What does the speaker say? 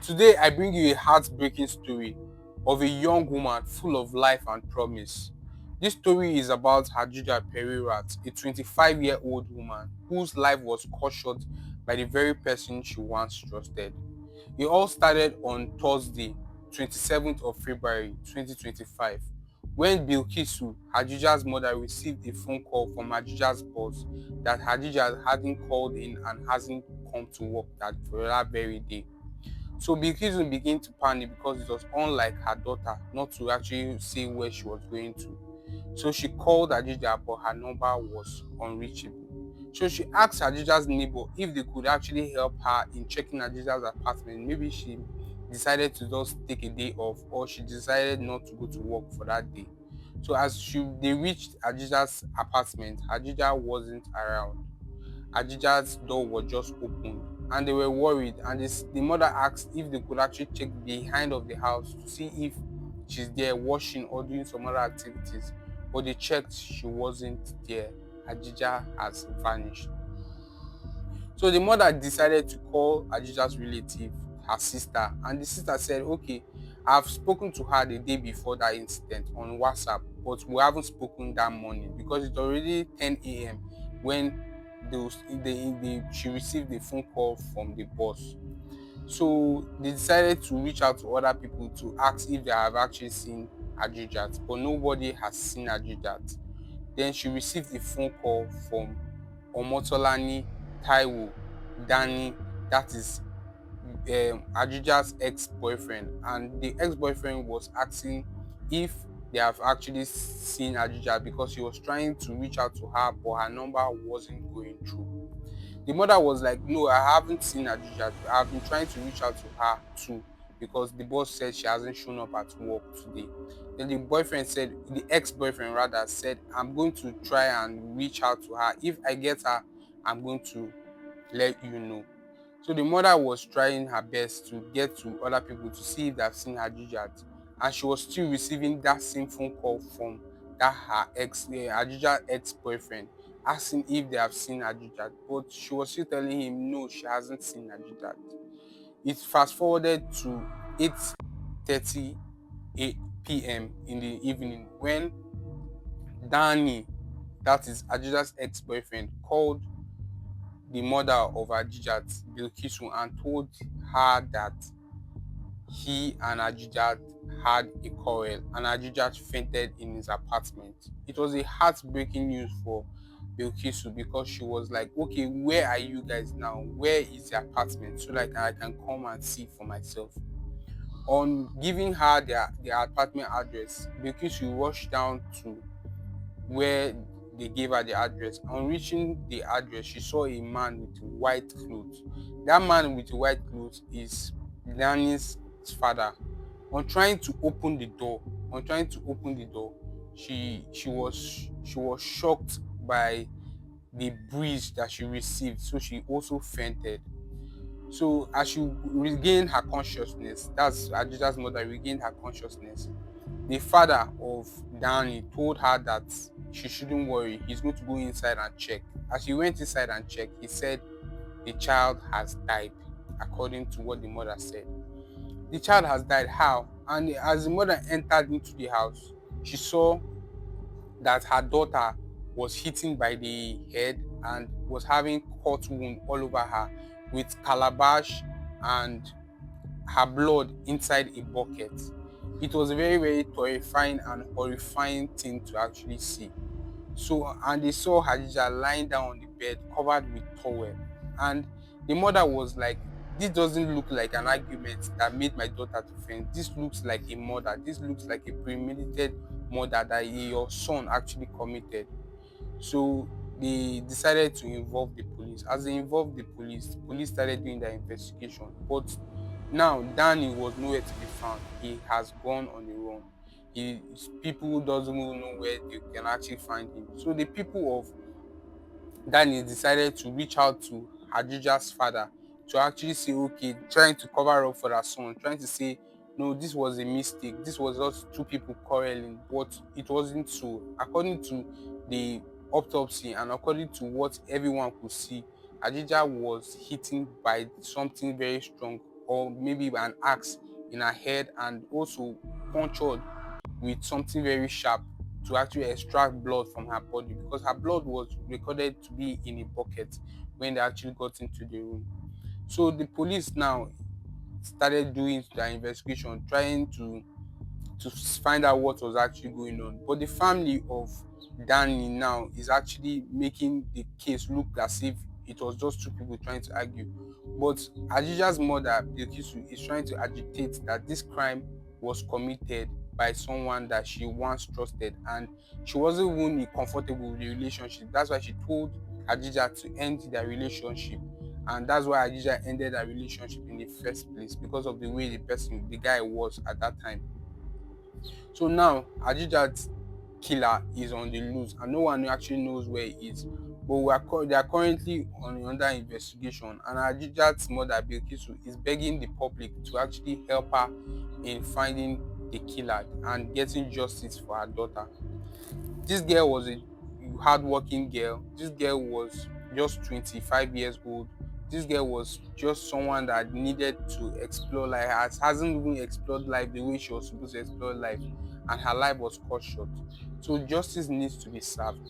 Today, I bring you a heartbreaking story of a young woman full of life and promise. This story is about Hadija Perirat, a 25-year-old woman whose life was cut short by the very person she once trusted. It all started on Thursday, 27th of February 2025, when Bilkisu, Hadija's mother, received a phone call from Hadija's boss that Hadija hadn't called in and hasn't come to work for that very day. So Bilkisu began to panic because it was unlike her daughter not to actually say where she was going to. So she called Adija, but her number was unreachable. So she asked Adija's neighbor if they could actually help her in checking Adija's apartment. Maybe she decided to just take a day off, or she decided not to go to work for that day. So they reached Adija's apartment, Adija wasn't around. Adija's door was just opened and they were worried, and the mother asked if they could actually check behind of the house to see if she's there washing or doing some other activities, but they checked, she wasn't there. Adija has vanished. So the mother decided to call Adija's relative, her sister, and the sister said, okay, I've spoken to her the day before that incident on WhatsApp, but we haven't spoken that morning because it's already 10 a.m. when she received the phone call from the boss. So they decided to reach out to other people to ask if they have actually seen Adijat, but nobody has seen Adijat. Then she received a phone call from Omotolani Taiwo Dani, that is Ajuja's ex-boyfriend, and the ex-boyfriend was asking if they have actually seen Ajuja because he was trying to reach out to her, but her number wasn't going through. The mother was like, no, I haven't seen Ajuja. I've been trying to reach out to her too because the boss said she hasn't shown up at work today. Then the ex-boyfriend rather said, I'm going to try and reach out to her. If I get her, I'm going to let you know. So the mother was trying her best to get to other people to see if they've seen Hadijat, and she was still receiving that same phone call from that her Hadijat ex-boyfriend, asking if they have seen Hadijat, but she was still telling him no, she hasn't seen Hadijat. It fast forwarded to 8:30 p.m. in the evening when Danny, that is Hadijat's ex-boyfriend, called the mother of Ajijat, Bilkisu, and told her that he and Ajijat had a quarrel and Ajijat fainted in his apartment. It was a heartbreaking news for Bilkisu because she was like, okay, where are you guys now? Where is the apartment so that I can come and see for myself? On giving her their apartment address, Bilkisu rushed down to where they gave her the address. On reaching the address, she saw a man with white clothes. That man with white clothes is Danny's father. On trying to open the door, she was shocked by the breeze that she received, so she also fainted. So as she regained her consciousness, that's Adija's mother regained her consciousness, the father of Danny told her that she shouldn't worry, he's going to go inside and check. As he went inside and checked, he said the child has died, according to what the mother said. The child has died. How? And as the mother entered into the house, she saw that her daughter was hit by the head and was having cut wound all over her with calabash and her blood inside a bucket. It was a very, very terrifying and horrifying thing to actually see. So, and they saw Hadija lying down on the bed covered with towel. And the mother was like, this doesn't look like an argument that made my daughter to faint. This looks like a murder. This looks like a premeditated murder that your son actually committed. So they decided to involve the police. As they involved the police started doing their investigation. But now Danny was nowhere to be found. He has gone on the run. People doesn't even know where they can actually find him. So the people of Danny decided to reach out to Hadija's father to actually say, okay, trying to cover up for their son, trying to say, no, this was a mistake. This was just two people quarreling, but it wasn't so. According to the autopsy and according to what everyone could see, Adija was hit by something very strong or maybe an axe in her head, and also punctured with something very sharp to actually extract blood from her body, because her blood was recorded to be in a bucket when they actually got into the room. So the police now started doing their investigation, trying to find out what was actually going on. But the family of Danny now is actually making the case look as if it was just two people trying to argue. But Ajija's mother, Bilkisu, is trying to agitate that this crime was committed by someone that she once trusted, and she wasn't even comfortable with the relationship. That's why she told Ajija to end their relationship, and that's why Ajija ended their relationship in the first place, because of the way the guy was at that time. So now Adijat's killer is on the loose and no one actually knows where he is. But they are currently under investigation, and Adijat's mother Bilkisu is begging the public to actually help her in finding the killer and getting justice for her daughter. This girl was a hardworking girl. This girl was just 25 years old. This girl was just someone that needed to explore life, hasn't even explored life the way she was supposed to explore life, and her life was cut short. So justice needs to be served.